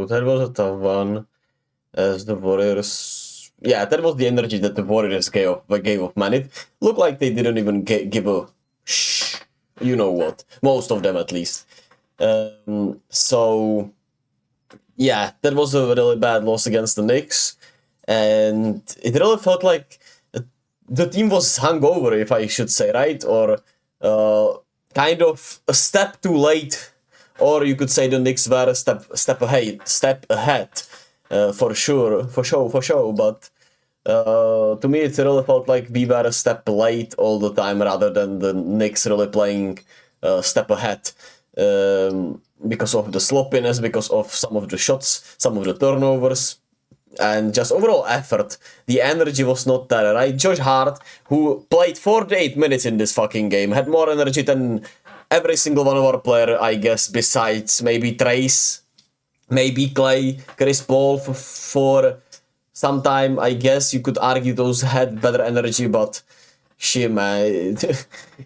that was a tough one. As the Warriors, yeah, that was the energy that the Warriors gave off, man. It looked like they didn't even give a shh, you know what. Most of them, at least. So yeah, that was a really bad loss against the Knicks, and it really felt like the team was hungover, if I should say, right? Or kind of a step too late, or you could say the Knicks were a step ahead, for sure. But to me, it really felt like we were a step late all the time, rather than the Knicks really playing a step ahead. Because of the sloppiness, because of some of the shots, some of the turnovers, and just overall effort. The energy was not there, right? Josh Hart, who played 48 minutes in this fucking game, had more energy than every single one of our players, I guess, besides maybe Trace, maybe Clay, Chris Paul for some time. I guess you could argue those had better energy, but shit, man.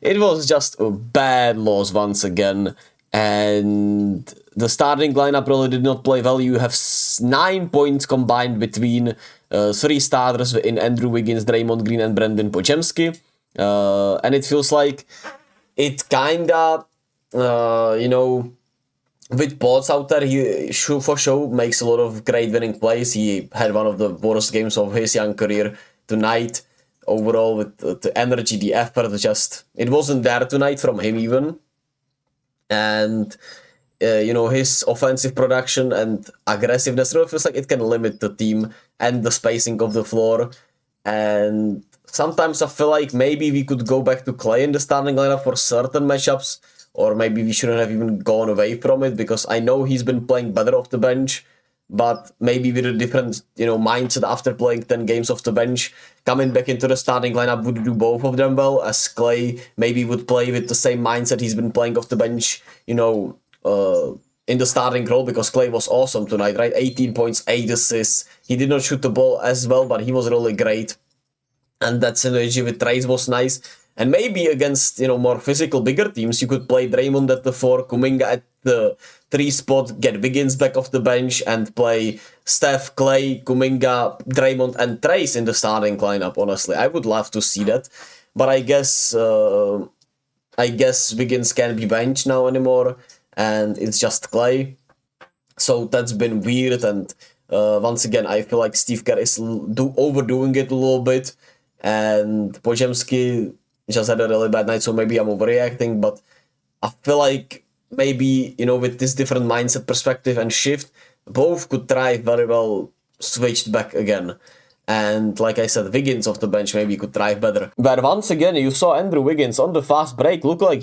It was just a bad loss once again. And the starting lineup really did not play well. You have 9 points combined between 3 starters in Andrew Wiggins, Draymond Green, and Brandon Podziemski. And it feels like it kinda, with Pods out there, he for sure makes a lot of great winning plays. He had one of the worst games of his young career tonight. Overall, with the energy, the effort, it wasn't there tonight from him even. And his offensive production and aggressiveness really feels like it can limit the team and the spacing of the floor. And sometimes I feel like maybe we could go back to Clay in the starting lineup for certain matchups, or maybe we shouldn't have even gone away from it, because I know he's been playing better off the bench, but maybe with a different mindset after playing 10 games off the bench. Coming back into the starting lineup would do both of them well, as Clay maybe would play with the same mindset he's been playing off the bench, in the starting role, because Clay was awesome tonight, right? 18 points, 8 assists. He did not shoot the ball as well, but he was really great. And that synergy with Trace was nice. And maybe against, more physical, bigger teams, you could play Draymond at the 4, Kuminga at the 3 spot, get Wiggins back off the bench, and play Steph, Clay, Kuminga, Draymond, and Trace in the starting lineup, honestly. I would love to see that. But I guess Wiggins can't be benched now anymore, and it's just Clay. So that's been weird, and once again, I feel like Steve Kerr is overdoing it a little bit, and Podziemski just had a really bad night, so maybe I'm overreacting, but I feel like maybe, with this different mindset, perspective, and shift, both could thrive very well switched back again. And like I said, Wiggins off the bench maybe could thrive better. But once again, you saw Andrew Wiggins on the fast break look like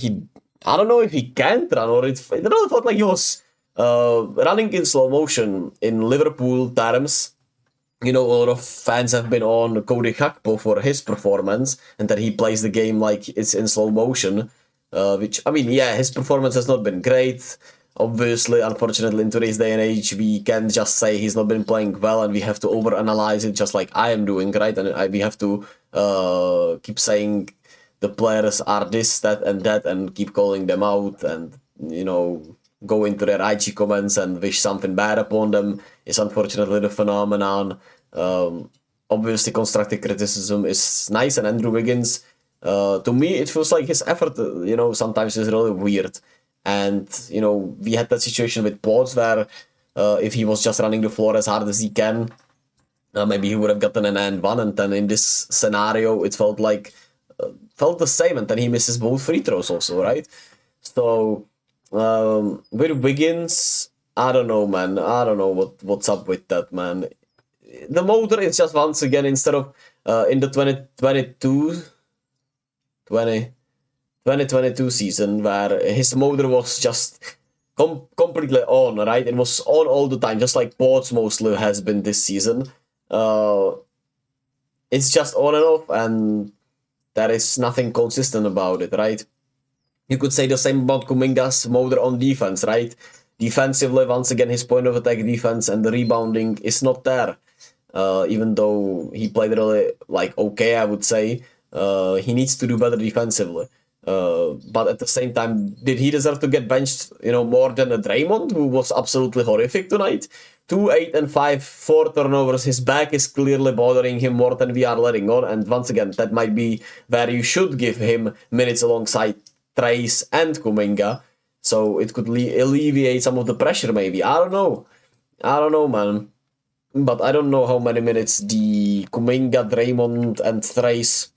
I don't know if he can't run, or it really felt like he was running in slow motion in Liverpool terms. A lot of fans have been on Cody Gakpo for his performance, and that he plays the game like it's in slow motion. Which, his performance has not been great. Obviously, unfortunately, in today's day and age, we can't just say he's not been playing well, and we have to overanalyze it, just like I am doing, right? And we have to keep saying the players are this, that, and keep calling them out, and go into their IG comments and wish something bad upon them is unfortunately the phenomenon. Obviously, constructive criticism is nice, and Andrew Wiggins, to me, it feels like his effort, sometimes is really weird. And, we had that situation with Pods where if he was just running the floor as hard as he can, maybe he would have gotten an and one. And then in this scenario, it felt the same. And then he misses both free throws also, right? So with Wiggins, I don't know, man. I don't know what's up with that, man. The motor is just once again, instead of in the 2022 season, where his motor was just completely on, right? It was on all the time, just like Ports mostly has been this season. It's just on and off, and there is nothing consistent about it, right? You could say the same about Kuminga's motor on defense, right? Defensively, once again, his point of attack defense and the rebounding is not there. Even though he played really, okay, I would say. He needs to do better defensively. But at the same time, did he deserve to get benched, more than a Draymond, who was absolutely horrific tonight? 2, 8, and 5, 4 turnovers. His back is clearly bothering him more than we are letting on. And once again, that might be where you should give him minutes alongside Trace and Kuminga. So it could alleviate some of the pressure, maybe. I don't know. I don't know, man. But I don't know how many minutes the Kuminga, Draymond, and Trace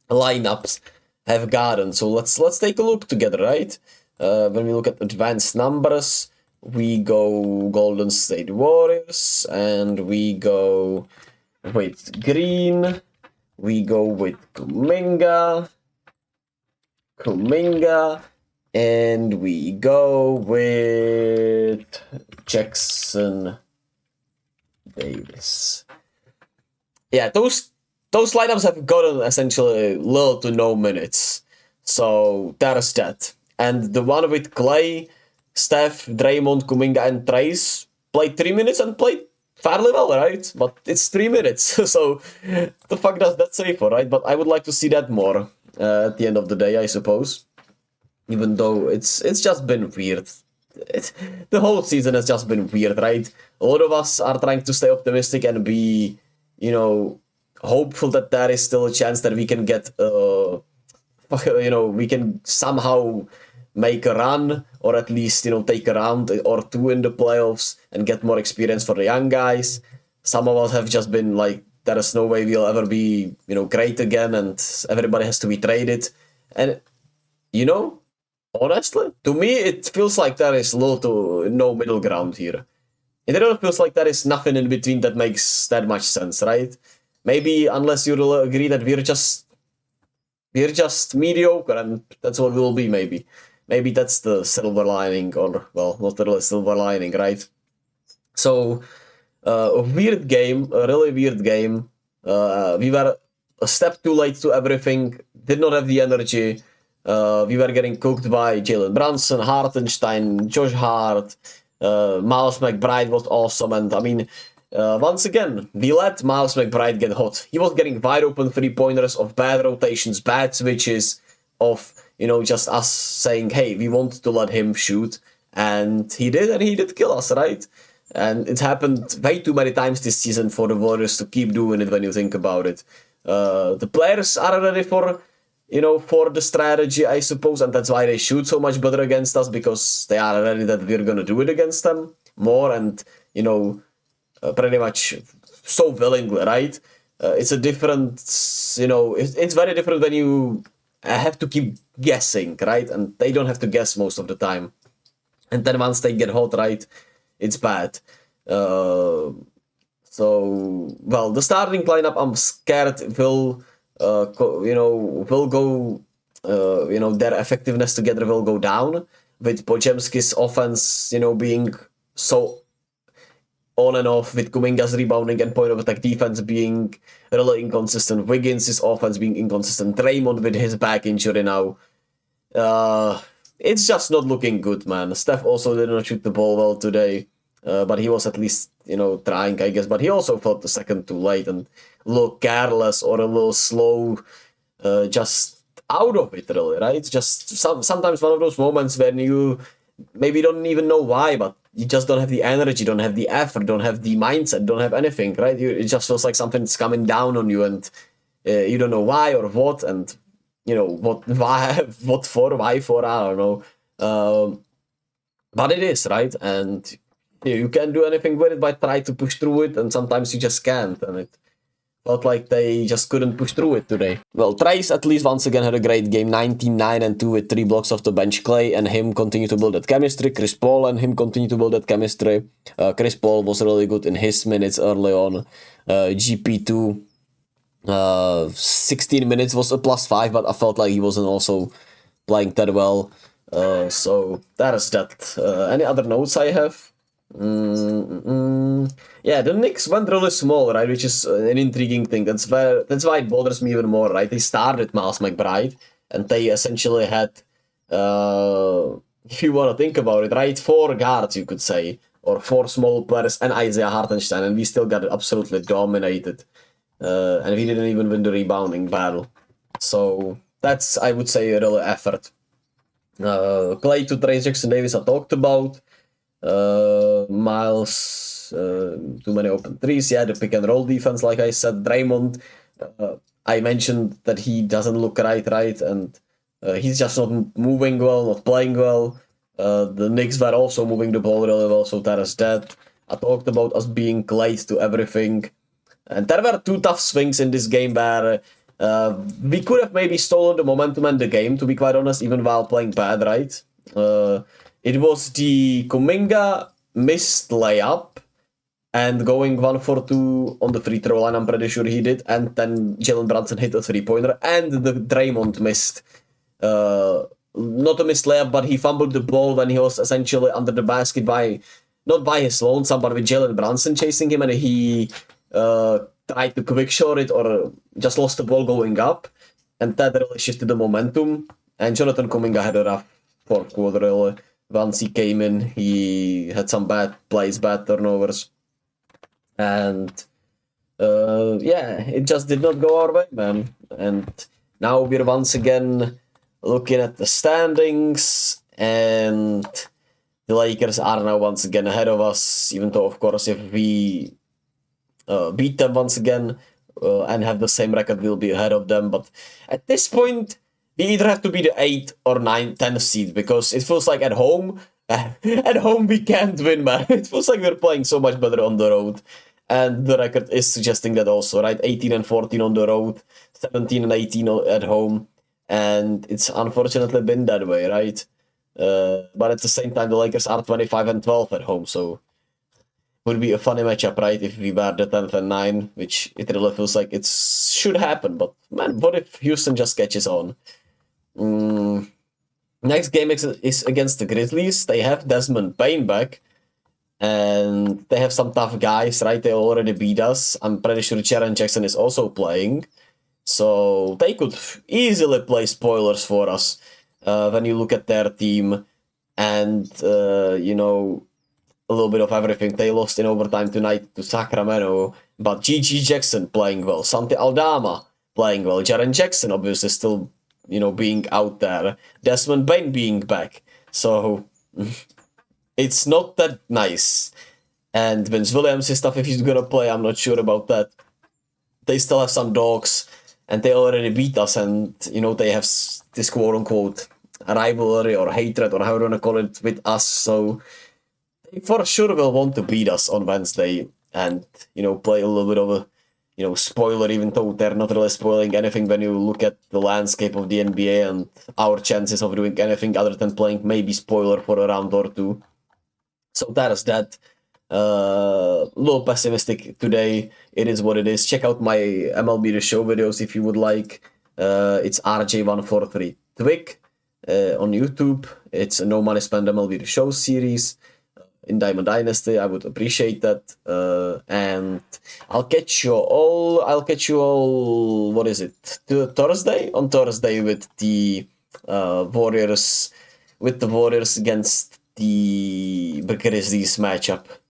lineups have gotten. So let's take a look together, right? When we look at advanced numbers, we go Golden State Warriors, and we go with Green, we go with Kuminga, and we go with Jackson Davis. Yeah, those lineups have gotten essentially little to no minutes. So there's that. And the one with Clay, Steph, Draymond, Kuminga, and Trace played 3 minutes and played fairly well, right? But it's 3 minutes, so the fuck does that say for, right? But I would like to see that more at the end of the day, I suppose. Even though it's just been weird. The whole season has just been weird, right? A lot of us are trying to stay optimistic and be, hopeful that there is still a chance that we can get, we can somehow make a run, or at least, take a round or two in the playoffs and get more experience for the young guys. Some of us have just been like, there is no way we'll ever be, great again, and everybody has to be traded. And, honestly, to me, it feels like there is little to no middle ground here. It really feels like there is nothing in between that makes that much sense, right? Maybe unless you agree that we're just mediocre, and that's what we'll be, maybe. Maybe that's the silver lining, or, well, not really silver lining, right? So, a weird game, a really weird game. We were a step too late to everything, did not have the energy. We were getting cooked by Jalen Brunson, Hartenstein, Josh Hart, Miles McBride was awesome, and I mean, once again, we let Miles McBride get hot. He was getting wide open 3-pointers of bad rotations, bad switches, of, just us saying, hey, we want to let him shoot. And he did kill us, right? And it happened way too many times this season for the Warriors to keep doing it when you think about it. The players are ready for the strategy, I suppose, and that's why they shoot so much better against us, because they are ready that we're gonna do it against them more, and, pretty much so willingly, right? It's a different, it's very different when you have to keep guessing, right? And they don't have to guess most of the time. And then once they get hot, right, it's bad. So, well, the starting lineup, I'm scared will go, their effectiveness together will go down, with Podziemski's offense, being so on and off, with Kuminga's rebounding and point of attack defense being really inconsistent, Wiggins' offense being inconsistent, Draymond with his back injury now. It's just not looking good, man. Steph also did not shoot the ball well today, but he was at least, trying, I guess. But he also felt the second too late and a little careless or a little slow, just out of it, really, right? Just sometimes one of those moments when you maybe don't even know why, but you just don't have the energy, don't have the effort, don't have the mindset, don't have anything, right? It just feels like something's coming down on you, and you don't know why or what, and why for, I don't know. But it is, right? And you can't do anything with it by trying to push through it, and sometimes you just can't, and it felt like they just couldn't push through it today. Well, Trace at least once again had a great game, 19-9-2 with 3 blocks off the bench. Clay and him continue to build that chemistry. Chris Paul and him continue to build that chemistry. Chris Paul was really good in his minutes early on. GP2, 16 minutes was a +5, but I felt like he wasn't also playing that well. So that is that. Any other notes I have? Yeah, the Knicks went really small, right? Which is an intriguing thing. That's why it bothers me even more, right? They started Miles McBride, and they essentially had, if you want to think about it, right, 4 guards, you could say, or 4 small players and Isaiah Hartenstein, and we still got absolutely dominated. And we didn't even win the rebounding battle. So that's, I would say, a real effort. Clay to Trace Jackson Davis I talked about. Miles too many open threes. Yeah, the pick and roll defense, like I said, Draymond. I mentioned that he doesn't look right, and he's just not moving well, not playing well. The Knicks were also moving the ball really well, so that is that. I talked about us being late to everything. And there were two tough swings in this game where we could have maybe stolen the momentum and the game, to be quite honest, even while playing bad, right? It was the Kuminga missed layup and going 1 for 2 on the free throw line, I'm pretty sure he did. And then Jalen Brunson hit a 3-pointer, and the Draymond missed. Not a missed layup, but he fumbled the ball when he was essentially under the basket not by his lonesome, but with Jalen Brunson chasing him, and he tried to quick shot it or just lost the ball going up, and that really shifted the momentum. And Jonathan Kuminga had a rough fourth quarter, really. Once he came in, he had some bad plays, bad turnovers. And yeah, it just did not go our way, man. And now we're once again looking at the standings, and the Lakers are now once again ahead of us, even though, of course, if we beat them once again and have the same record, we'll be ahead of them. But at this point, we either have to be the 8th or 9th, 10th seed, because it feels like at home we can't win, man. It feels like we're playing so much better on the road. And the record is suggesting that also, right? 18-14 on the road, 17-18 at home. And it's unfortunately been that way, right? But at the same time, the Lakers are 25-12 at home, so it would be a funny matchup, right? If we were the 10th and 9, which it really feels like it should happen. But man, what if Houston just catches on? Next game is against the Grizzlies. They have Desmond Bain back, and they have some tough guys, right? They already beat us. I'm pretty sure Jaren Jackson is also playing. So they could easily play spoilers for us when you look at their team. And, you know, a little bit of everything. They lost in overtime tonight to Sacramento. But G.G. Jackson playing well. Santi Aldama playing well. Jaren Jackson obviously still, you know, being out there. Desmond Bain being back. So it's not that nice. And Vince Williams' stuff, if he's gonna play, I'm not sure about that. They still have some dogs, and they already beat us, and, you know, they have this quote-unquote rivalry or hatred, or however you want to call it, with us. So they for sure will want to beat us on Wednesday and, you know, play a little bit of a, you know, spoiler, even though they're not really spoiling anything when you look at the landscape of the NBA and our chances of doing anything other than playing maybe spoiler for a round or two. So that is that. Little pessimistic today. It is what it is. Check out my MLB The Show videos if you would like. It's RJ143 Twig on YouTube. It's a No Money Spent MLB The Show series in Diamond Dynasty. I would appreciate that. And I'll catch you all, what is it? Thursday? On Thursday with the Warriors against the Grizzlies matchup.